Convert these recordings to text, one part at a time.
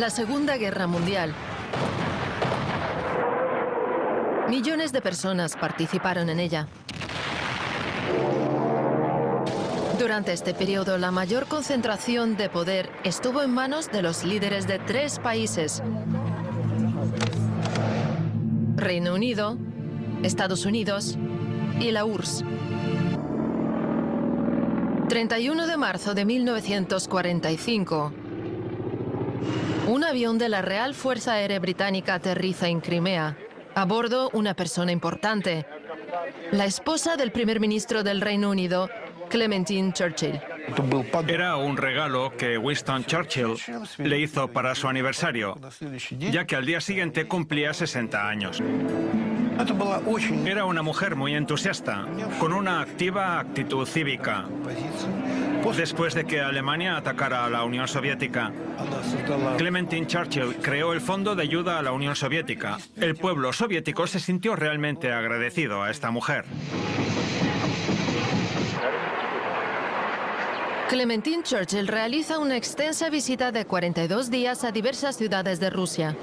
La Segunda Guerra Mundial. Millones de personas participaron en ella. Durante este periodo, la mayor concentración de poder estuvo en manos de los líderes de 3 países: Reino Unido, Estados Unidos y la URSS. 31 de marzo de 1945. Un avión de la Real Fuerza Aérea Británica aterriza en Crimea. A bordo, una persona importante, la esposa del primer ministro del Reino Unido, Clementine Churchill. Era un regalo que Winston Churchill le hizo para su aniversario, ya que al día siguiente cumplía 60 años. Era una mujer muy entusiasta, con una activa actitud cívica. Después de que Alemania atacara a la Unión Soviética, Clementine Churchill creó el Fondo de Ayuda a la Unión Soviética. El pueblo soviético se sintió realmente agradecido a esta mujer. Clementine Churchill realiza una extensa visita de 42 días a diversas ciudades de Rusia.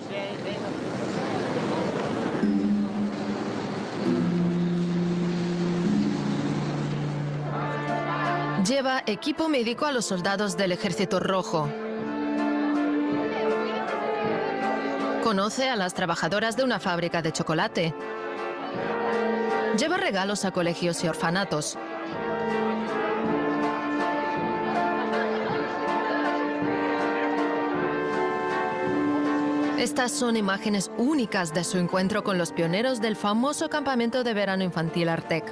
Lleva equipo médico a los soldados del Ejército Rojo. Conoce a las trabajadoras de una fábrica de chocolate. Lleva regalos a colegios y orfanatos. Estas son imágenes únicas de su encuentro con los pioneros del famoso campamento de verano infantil Artek.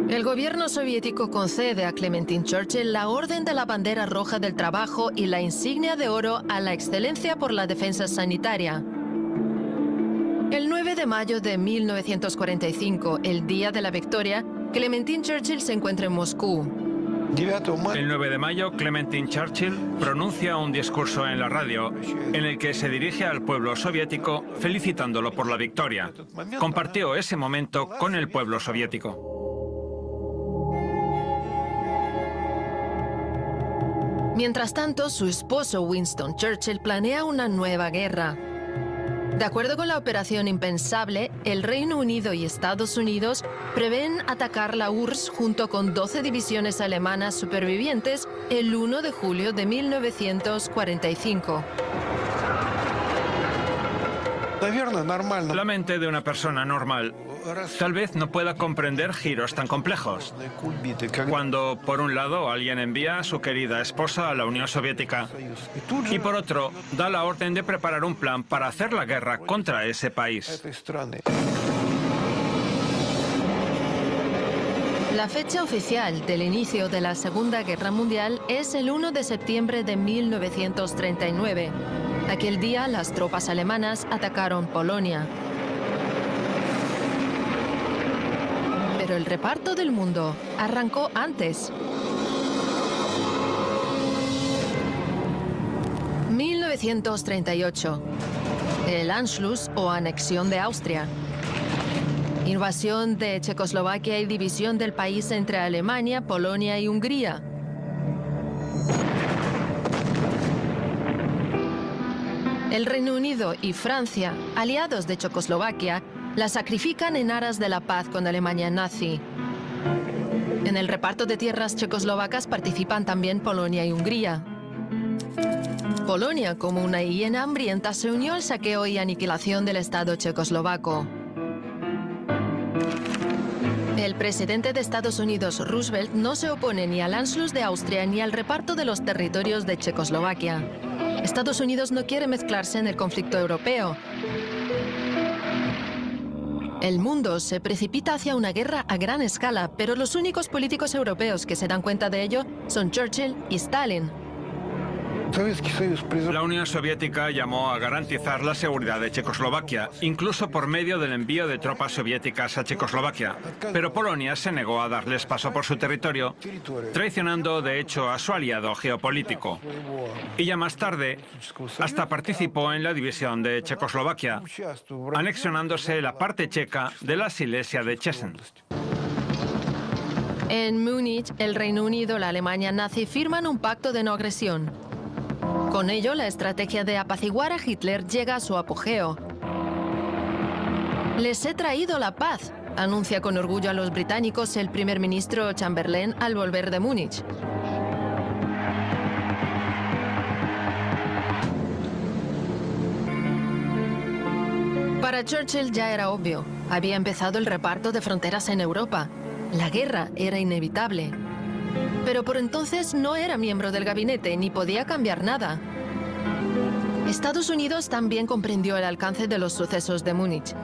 El gobierno soviético concede a Clementine Churchill la Orden de la Bandera Roja del Trabajo y la insignia de oro a la excelencia por la defensa sanitaria. El 9 de mayo de 1945, el día de la victoria, Clementine Churchill se encuentra en Moscú. El 9 de mayo, Clementine Churchill pronuncia un discurso en la radio en el que se dirige al pueblo soviético felicitándolo por la victoria. Compartió ese momento con el pueblo soviético. Mientras tanto, su esposo Winston Churchill planea una nueva guerra. De acuerdo con la operación impensable, el Reino Unido y Estados Unidos prevén atacar la URSS junto con 12 divisiones alemanas supervivientes el 1 de julio de 1945. La mente de una persona normal tal vez no pueda comprender giros tan complejos. Cuando, por un lado, alguien envía a su querida esposa a la Unión Soviética y, por otro, da la orden de preparar un plan para hacer la guerra contra ese país. La fecha oficial del inicio de la Segunda Guerra Mundial es el 1 de septiembre de 1939. Aquel día, las tropas alemanas atacaron Polonia. Pero el reparto del mundo arrancó antes. 1938. El Anschluss o anexión de Austria. Invasión de Checoslovaquia y división del país entre Alemania, Polonia y Hungría. El Reino Unido y Francia, aliados de Checoslovaquia, la sacrifican en aras de la paz con Alemania nazi. En el reparto de tierras checoslovacas participan también Polonia y Hungría. Polonia, como una hiena hambrienta, se unió al saqueo y aniquilación del Estado checoslovaco. El presidente de Estados Unidos, Roosevelt, no se opone ni al Anschluss de Austria ni al reparto de los territorios de Checoslovaquia. Estados Unidos no quiere mezclarse en el conflicto europeo. El mundo se precipita hacia una guerra a gran escala, pero los únicos políticos europeos que se dan cuenta de ello son Churchill y Stalin. La Unión Soviética llamó a garantizar la seguridad de Checoslovaquia, incluso por medio del envío de tropas soviéticas a Checoslovaquia. Pero Polonia se negó a darles paso por su territorio, traicionando de hecho a su aliado geopolítico. Y ya más tarde, hasta participó en la división de Checoslovaquia, anexionándose la parte checa de la Silesia de Chechen. En Múnich, el Reino Unido y la Alemania nazi firman un pacto de no agresión. Con ello, la estrategia de apaciguar a Hitler llega a su apogeo. Les he traído la paz, anuncia con orgullo a los británicos el primer ministro Chamberlain al volver de Múnich. Para Churchill ya era obvio. Había empezado el reparto de fronteras en Europa. La guerra era inevitable. Pero por entonces no era miembro del gabinete ni podía cambiar nada. Estados Unidos también comprendió el alcance de los sucesos de Múnich.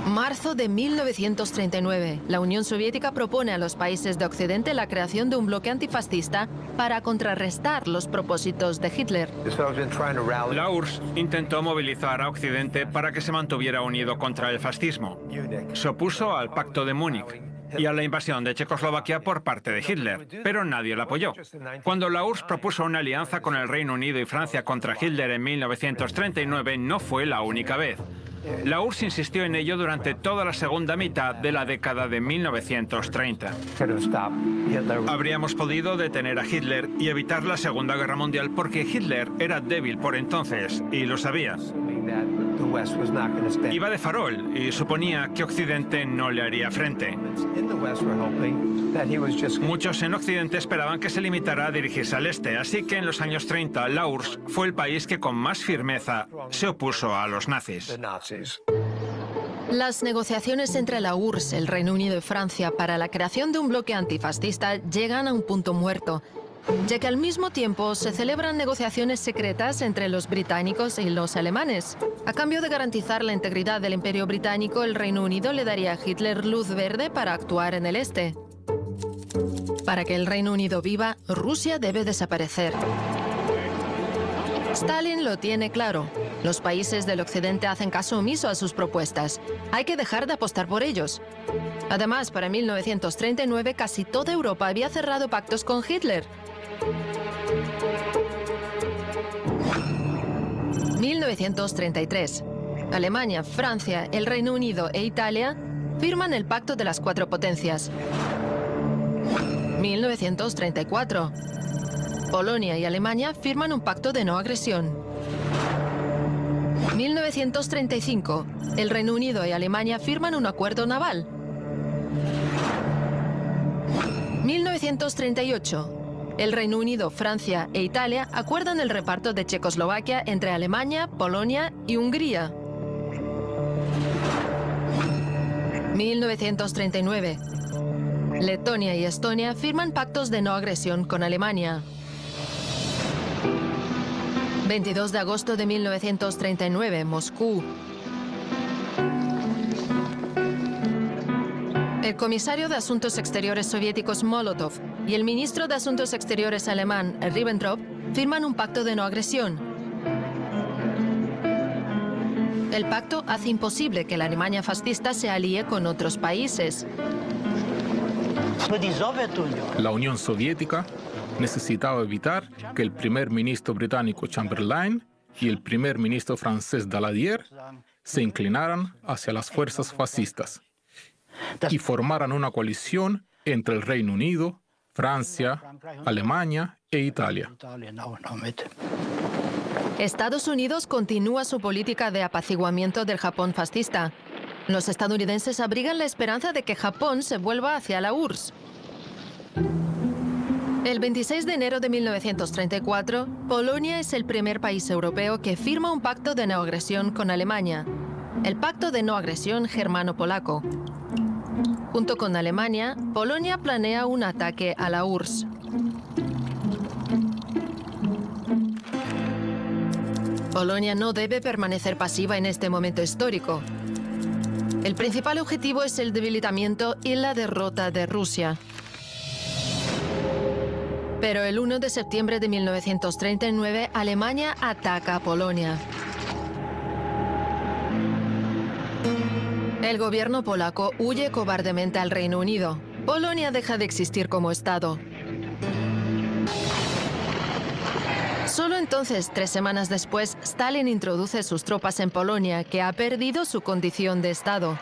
Marzo de 1939, la Unión Soviética propone a los países de Occidente la creación de un bloque antifascista para contrarrestar los propósitos de Hitler. La URSS intentó movilizar a Occidente para que se mantuviera unido contra el fascismo. Se opuso al Pacto de Múnich y a la invasión de Checoslovaquia por parte de Hitler, pero nadie la apoyó. Cuando la URSS propuso una alianza con el Reino Unido y Francia contra Hitler en 1939, no fue la única vez. La URSS insistió en ello durante toda la segunda mitad de la década de 1930. Habríamos podido detener a Hitler y evitar la Segunda Guerra Mundial porque Hitler era débil por entonces y lo sabía. Iba de farol y suponía que Occidente no le haría frente. Muchos en Occidente esperaban que se limitara a dirigirse al este, así que en los años 30 la URSS fue el país que con más firmeza se opuso a los nazis. Las negociaciones entre la URSS, el Reino Unido y Francia para la creación de un bloque antifascista llegan a un punto muerto, ya que al mismo tiempo se celebran negociaciones secretas entre los británicos y los alemanes. A cambio de garantizar la integridad del Imperio Británico, el Reino Unido le daría a Hitler luz verde para actuar en el este. Para que el Reino Unido viva, Rusia debe desaparecer. Stalin lo tiene claro. Los países del Occidente hacen caso omiso a sus propuestas. Hay que dejar de apostar por ellos. Además, para 1939 casi toda Europa había cerrado pactos con Hitler. 1933. Alemania, Francia, el Reino Unido e Italia firman el Pacto de las Cuatro Potencias. 1934. Polonia y Alemania firman un pacto de no agresión. 1935. El Reino Unido y Alemania firman un acuerdo naval. 1938. El Reino Unido, Francia e Italia acuerdan el reparto de Checoslovaquia entre Alemania, Polonia y Hungría. 1939. Letonia y Estonia firman pactos de no agresión con Alemania. 22 de agosto de 1939, Moscú. El comisario de Asuntos Exteriores soviéticos Molotov y el ministro de Asuntos Exteriores alemán Ribbentrop firman un pacto de no agresión. El pacto hace imposible que la Alemania fascista se alíe con otros países. La Unión Soviética necesitaba evitar que el primer ministro británico Chamberlain y el primer ministro francés Daladier se inclinaran hacia las fuerzas fascistas y formaran una coalición entre el Reino Unido, Francia, Alemania e Italia. Estados Unidos continúa su política de apaciguamiento del Japón fascista. Los estadounidenses abrigan la esperanza de que Japón se vuelva hacia la URSS. El 26 de enero de 1934, Polonia es el primer país europeo que firma un pacto de no agresión con Alemania, el Pacto de No Agresión Germano-Polaco. Junto con Alemania, Polonia planea un ataque a la URSS. Polonia no debe permanecer pasiva en este momento histórico. El principal objetivo es el debilitamiento y la derrota de Rusia. Pero el 1 de septiembre de 1939, Alemania ataca a Polonia. El gobierno polaco huye cobardemente al Reino Unido. Polonia deja de existir como Estado. Solo entonces, 3 semanas después, Stalin introduce sus tropas en Polonia, que ha perdido su condición de Estado.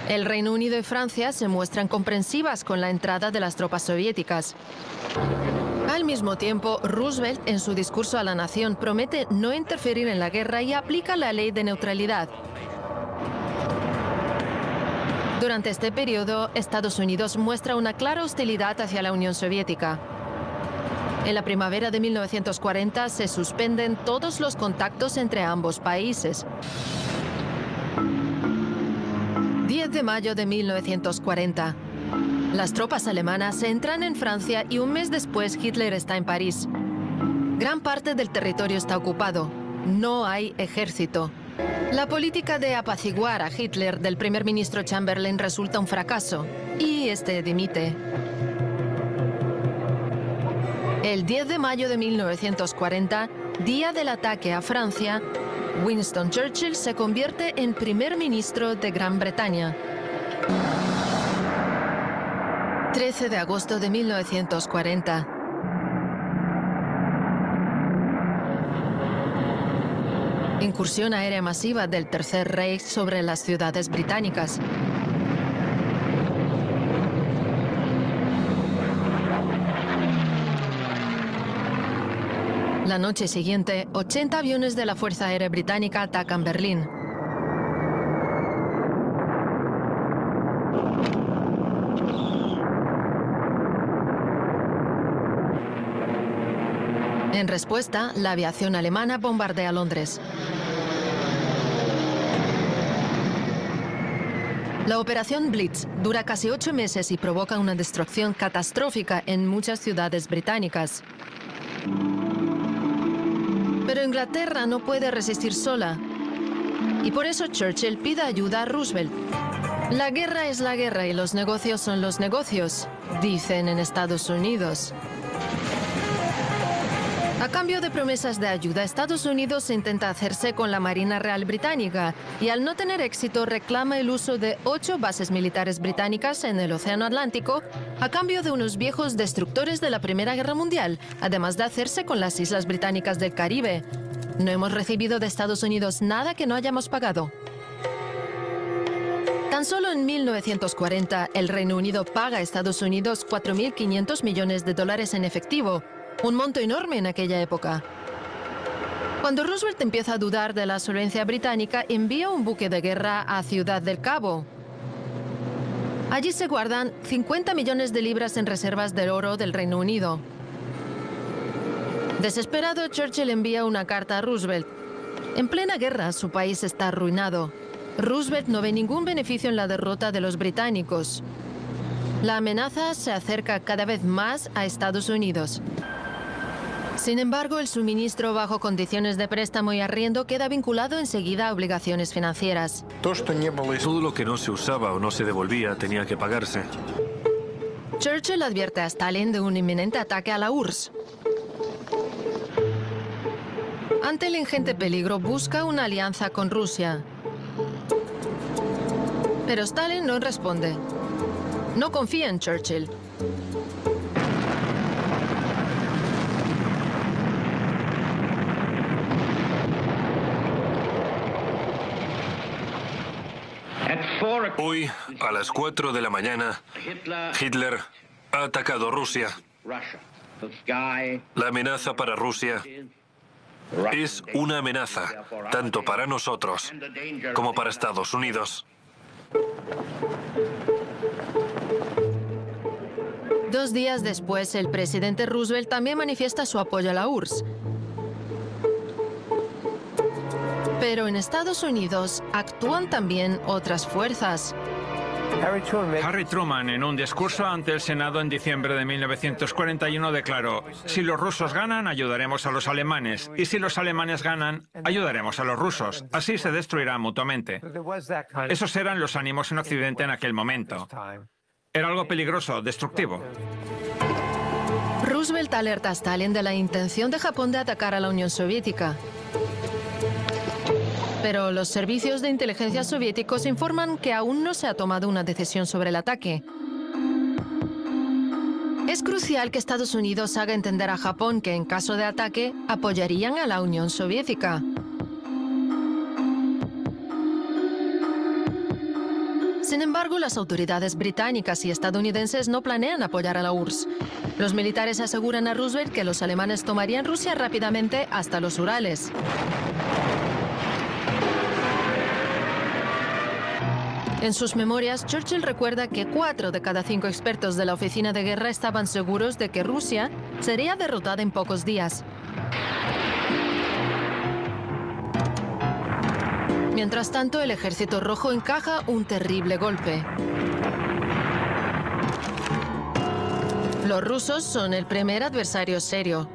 El Reino Unido y Francia se muestran comprensivas con la entrada de las tropas soviéticas. Al mismo tiempo, Roosevelt, en su discurso a la nación, promete no interferir en la guerra y aplica la ley de neutralidad. Durante este periodo, Estados Unidos muestra una clara hostilidad hacia la Unión Soviética. En la primavera de 1940 se suspenden todos los contactos entre ambos países. 10 de mayo de 1940. Las tropas alemanas entran en Francia y un mes después Hitler está en París. Gran parte del territorio está ocupado. No hay ejército. La política de apaciguar a Hitler del primer ministro Chamberlain resulta un fracaso y este dimite. El 10 de mayo de 1940, día del ataque a Francia, Winston Churchill se convierte en primer ministro de Gran Bretaña. 13 de agosto de 1940. Incursión aérea masiva del Tercer Reich sobre las ciudades británicas. La noche siguiente, 80 aviones de la Fuerza Aérea Británica atacan Berlín. En respuesta, la aviación alemana bombardea Londres. La operación Blitz dura casi 8 meses y provoca una destrucción catastrófica en muchas ciudades británicas. Pero Inglaterra no puede resistir sola. Y por eso Churchill pide ayuda a Roosevelt. La guerra es la guerra y los negocios son los negocios, dicen en Estados Unidos. A cambio de promesas de ayuda, Estados Unidos intenta hacerse con la Marina Real Británica y al no tener éxito reclama el uso de 8 bases militares británicas en el Océano Atlántico a cambio de unos viejos destructores de la Primera Guerra Mundial, además de hacerse con las islas británicas del Caribe. No hemos recibido de Estados Unidos nada que no hayamos pagado. Tan solo en 1940, el Reino Unido paga a Estados Unidos 4.500 millones de dólares en efectivo, un monto enorme en aquella época. Cuando Roosevelt empieza a dudar de la solvencia británica, envía un buque de guerra a Ciudad del Cabo. Allí se guardan 50 millones de libras en reservas del oro del Reino Unido. Desesperado, Churchill envía una carta a Roosevelt. En plena guerra, su país está arruinado. Roosevelt no ve ningún beneficio en la derrota de los británicos. La amenaza se acerca cada vez más a Estados Unidos. Sin embargo, el suministro bajo condiciones de préstamo y arriendo queda vinculado enseguida a obligaciones financieras. Todo lo que no se usaba o no se devolvía tenía que pagarse. Churchill advierte a Stalin de un inminente ataque a la URSS. Ante el ingente peligro, busca una alianza con Rusia. Pero Stalin no responde. No confía en Churchill. Hoy, a las 4 de la mañana, Hitler ha atacado Rusia. La amenaza para Rusia es una amenaza, tanto para nosotros como para Estados Unidos. 2 días después, el presidente Roosevelt también manifiesta su apoyo a la URSS. Pero en Estados Unidos actúan también otras fuerzas. Harry Truman, en un discurso ante el Senado en diciembre de 1941, declaró: si los rusos ganan, ayudaremos a los alemanes, y si los alemanes ganan, ayudaremos a los rusos. Así se destruirán mutuamente. Esos eran los ánimos en Occidente en aquel momento. Era algo peligroso, destructivo. Roosevelt alerta a Stalin de la intención de Japón de atacar a la Unión Soviética. Pero los servicios de inteligencia soviéticos informan que aún no se ha tomado una decisión sobre el ataque. Es crucial que Estados Unidos haga entender a Japón que en caso de ataque apoyarían a la Unión Soviética. Sin Sin embargo, las autoridades británicas y estadounidenses no planean apoyar a la URSS. Los militares aseguran a Roosevelt que los alemanes tomarían Rusia rápidamente hasta los Urales. En sus memorias, Churchill recuerda que 4 de cada 5 expertos de la oficina de guerra estaban seguros de que Rusia sería derrotada en pocos días. Mientras tanto, el Ejército Rojo encaja un terrible golpe. Los rusos son el primer adversario serio.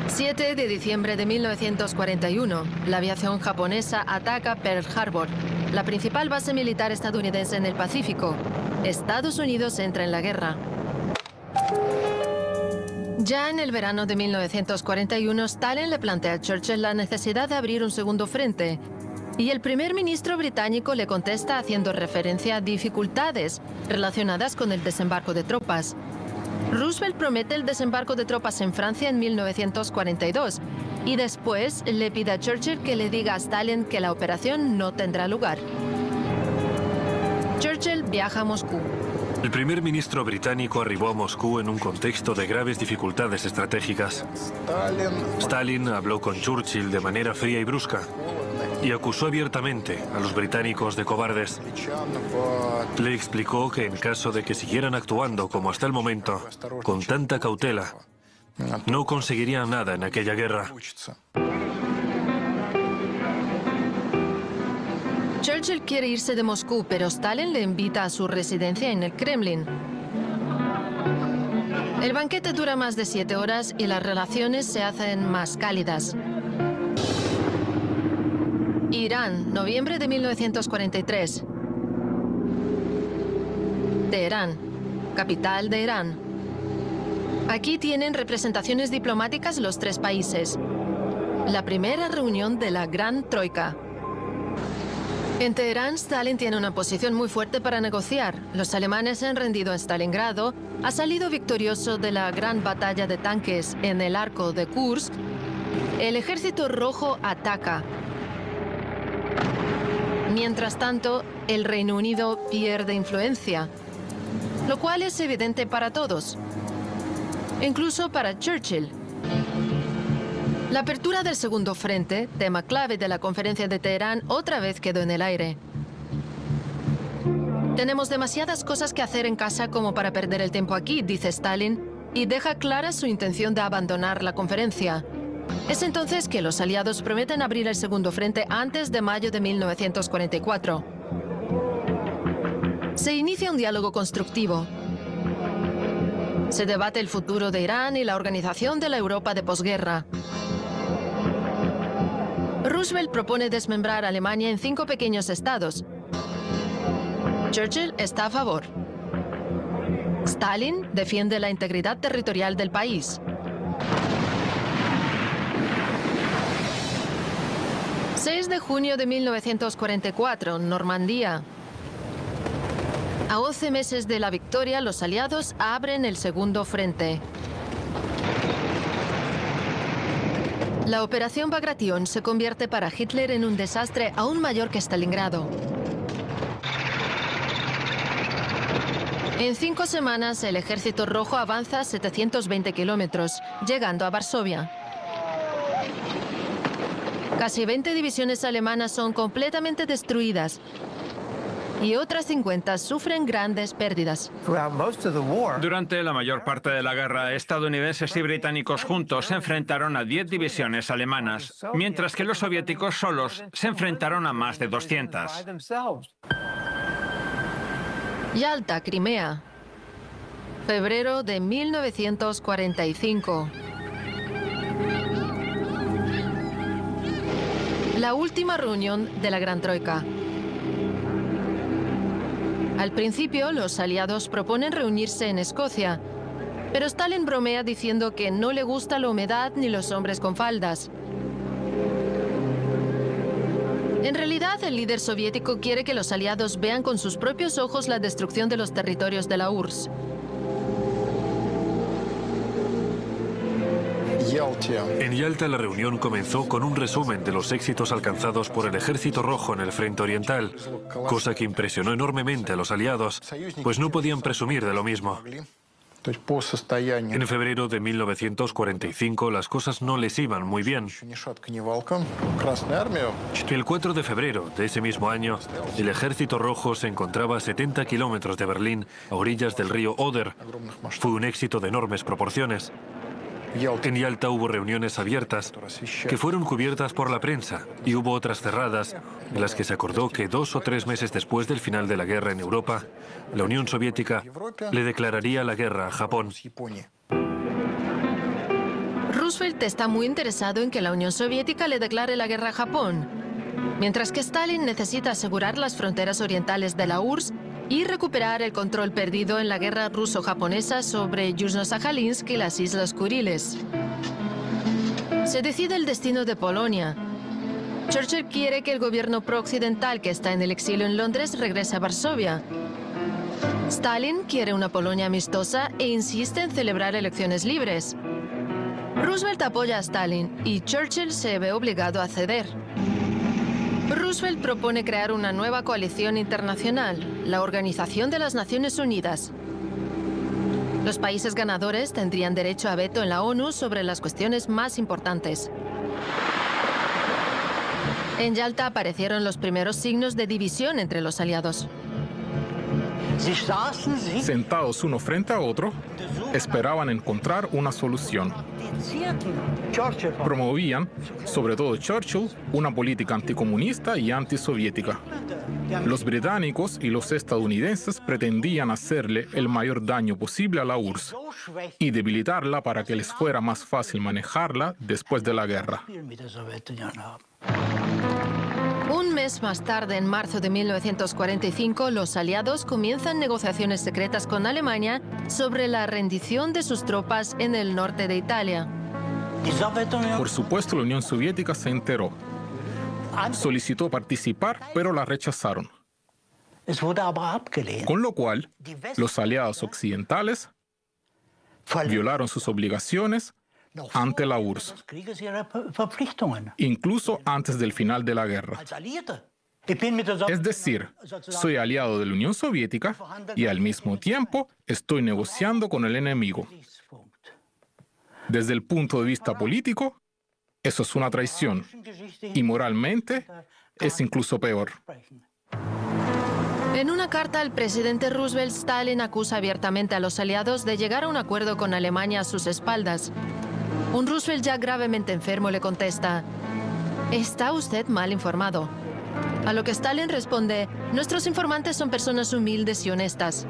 El 7 de diciembre de 1941, la aviación japonesa ataca Pearl Harbor, la principal base militar estadounidense en el Pacífico. Estados Unidos entra en la guerra. Ya en el verano de 1941, Stalin le plantea a Churchill la necesidad de abrir un segundo frente, y el primer ministro británico le contesta haciendo referencia a dificultades relacionadas con el desembarco de tropas. Roosevelt promete el desembarco de tropas en Francia en 1942 y después le pide a Churchill que le diga a Stalin que la operación no tendrá lugar. Churchill viaja a Moscú. El primer ministro británico arribó a Moscú en un contexto de graves dificultades estratégicas. Stalin habló con Churchill de manera fría y brusca y acusó abiertamente a los británicos de cobardes. Le explicó que en caso de que siguieran actuando como hasta el momento, con tanta cautela, no conseguirían nada en aquella guerra. Churchill quiere irse de Moscú, pero Stalin le invita a su residencia en el Kremlin. El banquete dura más de 7 horas y las relaciones se hacen más cálidas. Irán, noviembre de 1943. Teherán, capital de Irán. Aquí tienen representaciones diplomáticas los 3 países. La primera reunión de la Gran Troika. En Teherán, Stalin tiene una posición muy fuerte para negociar. Los alemanes se han rendido en Stalingrado, ha salido victorioso de la gran batalla de tanques en el arco de Kursk. El Ejército Rojo ataca. Mientras tanto, el Reino Unido pierde influencia, lo cual es evidente para todos, incluso para Churchill. La apertura del segundo frente, tema clave de la conferencia de Teherán, otra vez quedó en el aire. Tenemos demasiadas cosas que hacer en casa como para perder el tiempo aquí, dice Stalin, y deja clara su intención de abandonar la conferencia. Es entonces que los aliados prometen abrir el segundo frente antes de mayo de 1944. Se inicia un diálogo constructivo. Se debate el futuro de Irán y la organización de la Europa de posguerra. Roosevelt propone desmembrar a Alemania en 5 pequeños estados. Churchill está a favor. Stalin defiende la integridad territorial del país. El 6 de junio de 1944, Normandía. A 11 meses de la victoria, los aliados abren el segundo frente. La operación Bagration se convierte para Hitler en un desastre aún mayor que Stalingrado. En 5 semanas, el Ejército Rojo avanza 720 kilómetros, llegando a Varsovia. Casi 20 divisiones alemanas son completamente destruidas y otras 50 sufren grandes pérdidas. Durante la mayor parte de la guerra, estadounidenses y británicos juntos se enfrentaron a 10 divisiones alemanas, mientras que los soviéticos solos se enfrentaron a más de 200. Yalta, Crimea. Febrero de 1945. La última reunión de la Gran Troika. Al principio, los aliados proponen reunirse en Escocia, pero Stalin bromea diciendo que no le gusta la humedad ni los hombres con faldas. En realidad, el líder soviético quiere que los aliados vean con sus propios ojos la destrucción de los territorios de la URSS. En Yalta la reunión comenzó con un resumen de los éxitos alcanzados por el Ejército Rojo en el frente oriental, cosa que impresionó enormemente a los aliados, pues no podían presumir de lo mismo. En febrero de 1945 las cosas no les iban muy bien. El 4 de febrero de ese mismo año, el Ejército Rojo se encontraba a 70 kilómetros de Berlín, a orillas del río Oder. Fue un éxito de enormes proporciones. En Yalta hubo reuniones abiertas que fueron cubiertas por la prensa y hubo otras cerradas en las que se acordó que 2 o 3 meses después del final de la guerra en Europa, la Unión Soviética le declararía la guerra a Japón. Roosevelt está muy interesado en que la Unión Soviética le declare la guerra a Japón, mientras que Stalin necesita asegurar las fronteras orientales de la URSS y recuperar el control perdido en la guerra ruso-japonesa sobre Yuzhno-Sajalinsk y las Islas Kuriles. Se decide el destino de Polonia. Churchill quiere que el gobierno pro-occidental que está en el exilio en Londres regrese a Varsovia. Stalin quiere una Polonia amistosa e insiste en celebrar elecciones libres. Roosevelt apoya a Stalin y Churchill se ve obligado a ceder. Roosevelt propone crear una nueva coalición internacional, la Organización de las Naciones Unidas. Los países ganadores tendrían derecho a veto en la ONU sobre las cuestiones más importantes. En Yalta aparecieron los primeros signos de división entre los aliados. Sentados uno frente a otro, esperaban encontrar una solución. Promovían, sobre todo Churchill, una política anticomunista y antisoviética. Los británicos y los estadounidenses pretendían hacerle el mayor daño posible a la URSS y debilitarla para que les fuera más fácil manejarla después de la guerra. Un mes más tarde, en marzo de 1945, los aliados comienzan negociaciones secretas con Alemania sobre la rendición de sus tropas en el norte de Italia. Por supuesto, la Unión Soviética se enteró. Solicitó participar, pero la rechazaron. Con lo cual, los aliados occidentales violaron sus obligaciones ante la URSS, incluso antes del final de la guerra. Es decir, soy aliado de la Unión Soviética y al mismo tiempo estoy negociando con el enemigo. Desde el punto de vista político, eso es una traición y moralmente es incluso peor. En una carta al presidente Roosevelt, Stalin acusa abiertamente a los aliados de llegar a un acuerdo con Alemania a sus espaldas. Un Roosevelt ya gravemente enfermo le contesta: «Está usted mal informado». A lo que Stalin responde: «Nuestros informantes son personas humildes y honestas».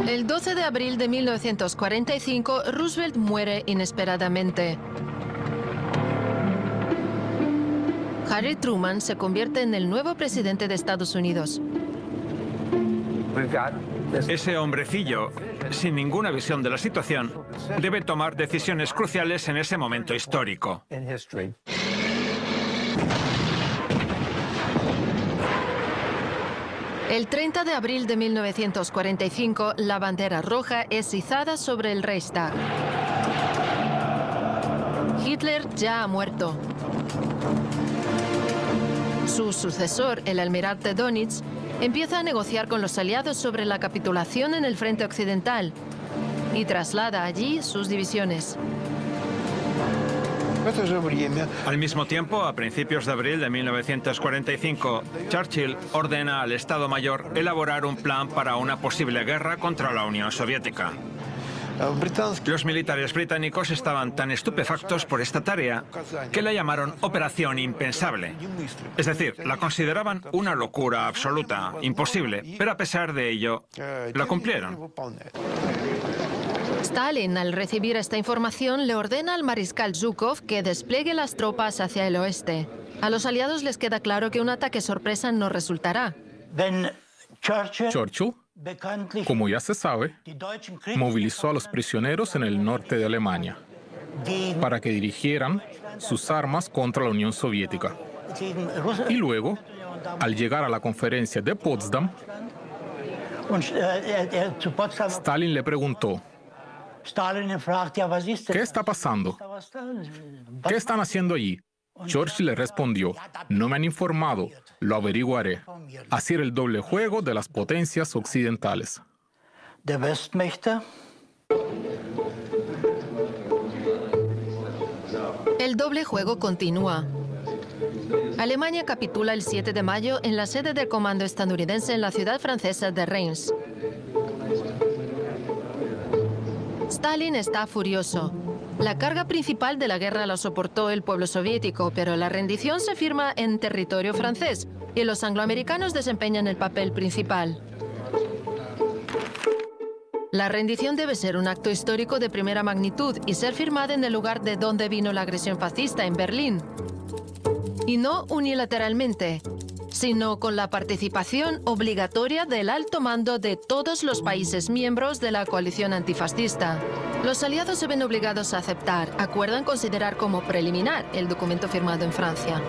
El 12 de abril de 1945, Roosevelt muere inesperadamente. Harry Truman se convierte en el nuevo presidente de Estados Unidos. Ese hombrecillo, sin ninguna visión de la situación, debe tomar decisiones cruciales en ese momento histórico. El 30 de abril de 1945, la bandera roja es izada sobre el Reichstag. Hitler ya ha muerto. Su sucesor, el almirante Dönitz, empieza a negociar con los aliados sobre la capitulación en el frente occidental y traslada allí sus divisiones. Al mismo tiempo, a principios de abril de 1945, Churchill ordena al Estado Mayor elaborar un plan para una posible guerra contra la Unión Soviética. Los militares británicos estaban tan estupefactos por esta tarea que la llamaron Operación Impensable. Es decir, la consideraban una locura absoluta, imposible, pero a pesar de ello, la cumplieron. Stalin, al recibir esta información, le ordena al mariscal Zhukov que despliegue las tropas hacia el oeste. A los aliados les queda claro que un ataque sorpresa no resultará. Churchill, como ya se sabe, movilizó a los prisioneros en el norte de Alemania para que dirigieran sus armas contra la Unión Soviética. Y luego, al llegar a la conferencia de Potsdam, Stalin le preguntó: ¿Qué está pasando? ¿Qué están haciendo allí? Churchill le respondió, no me han informado, lo averiguaré. Así era el doble juego de las potencias occidentales. El doble juego continúa. Alemania capitula el 7 de mayo en la sede del comando estadounidense en la ciudad francesa de Reims. Stalin está furioso. La carga principal de la guerra la soportó el pueblo soviético, pero la rendición se firma en territorio francés y los angloamericanos desempeñan el papel principal. La rendición debe ser un acto histórico de primera magnitud y ser firmada en el lugar de donde vino la agresión fascista, en Berlín. Y no unilateralmente, sino con la participación obligatoria del alto mando de todos los países miembros de la coalición antifascista. Los aliados se ven obligados a aceptar, acuerdan considerar como preliminar el documento firmado en Francia.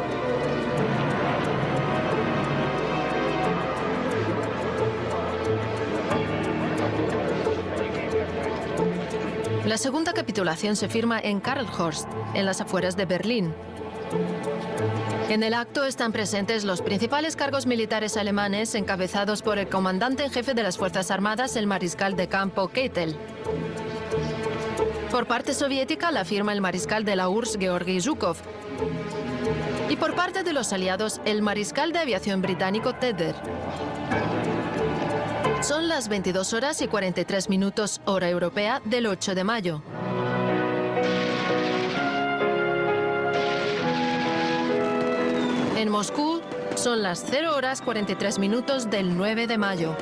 La segunda capitulación se firma en Karlshorst, en las afueras de Berlín. En el acto están presentes los principales cargos militares alemanes encabezados por el comandante en jefe de las Fuerzas Armadas, el mariscal de campo Keitel. Por parte soviética la firma el mariscal de la URSS, Georgy Zhukov. Y por parte de los aliados, el mariscal de aviación británico Tedder. Son las 22 horas y 43 minutos, hora europea, del 8 de mayo. En Moscú son las 0 horas 43 minutos del 9 de mayo.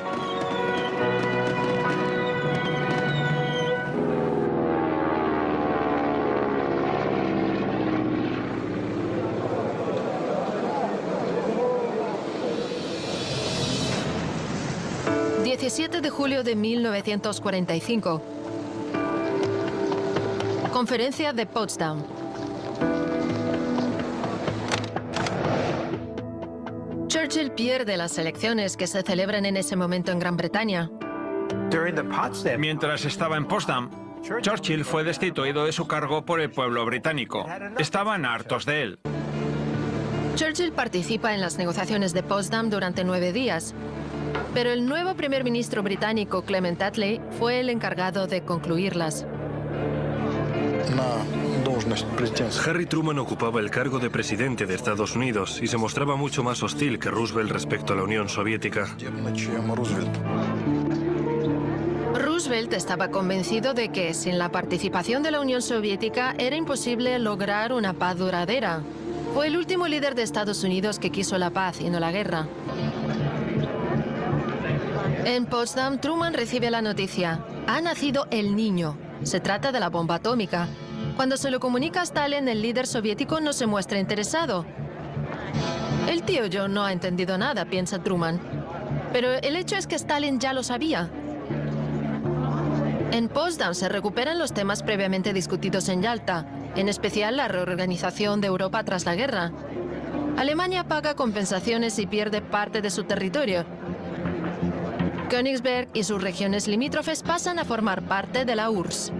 ...17 de julio de 1945. Conferencia de Potsdam. Churchill pierde las elecciones que se celebran en ese momento en Gran Bretaña. Mientras estaba en Potsdam, Churchill fue destituido de su cargo por el pueblo británico. Estaban hartos de él. Churchill participa en las negociaciones de Potsdam durante 9 días, pero el nuevo primer ministro británico, Clement Attlee, fue el encargado de concluirlas. Harry Truman ocupaba el cargo de presidente de Estados Unidos y se mostraba mucho más hostil que Roosevelt respecto a la Unión Soviética. Roosevelt estaba convencido de que sin la participación de la Unión Soviética era imposible lograr una paz duradera. Fue el último líder de Estados Unidos que quiso la paz y no la guerra. En Potsdam, Truman recibe la noticia. Ha nacido el niño. Se trata de la bomba atómica. Cuando se lo comunica a Stalin, el líder soviético no se muestra interesado. El tío Joe no ha entendido nada, piensa Truman. Pero el hecho es que Stalin ya lo sabía. En Potsdam se recuperan los temas previamente discutidos en Yalta, en especial la reorganización de Europa tras la guerra. Alemania paga compensaciones y pierde parte de su territorio. Königsberg y sus regiones limítrofes pasan a formar parte de la URSS.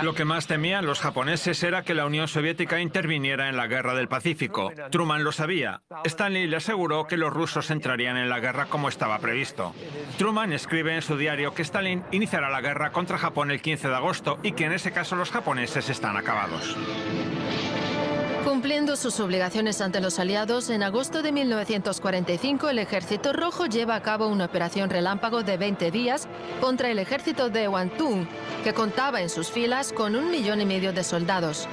Lo que más temían los japoneses era que la Unión Soviética interviniera en la guerra del Pacífico. Truman lo sabía. Stanley le aseguró que los rusos entrarían en la guerra como estaba previsto. Truman escribe en su diario que Stalin iniciará la guerra contra Japón el 15 de agosto y que en ese caso los japoneses están acabados. Cumpliendo sus obligaciones ante los aliados, en agosto de 1945 el Ejército Rojo lleva a cabo una operación relámpago de 20 días contra el ejército de Kwantung, que contaba en sus filas con 1,5 millones de soldados.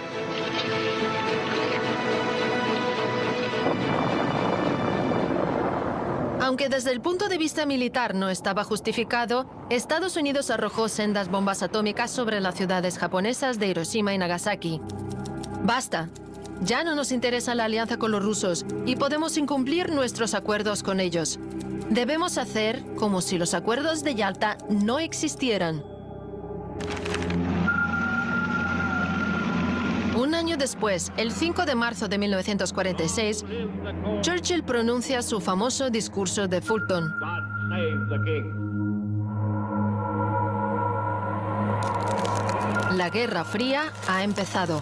Aunque desde el punto de vista militar no estaba justificado, Estados Unidos arrojó sendas bombas atómicas sobre las ciudades japonesas de Hiroshima y Nagasaki. ¡Basta! Ya no nos interesa la alianza con los rusos y podemos incumplir nuestros acuerdos con ellos. Debemos hacer como si los acuerdos de Yalta no existieran. Un año después, el 5 de marzo de 1946, Churchill pronuncia su famoso discurso de Fulton. La Guerra Fría ha empezado.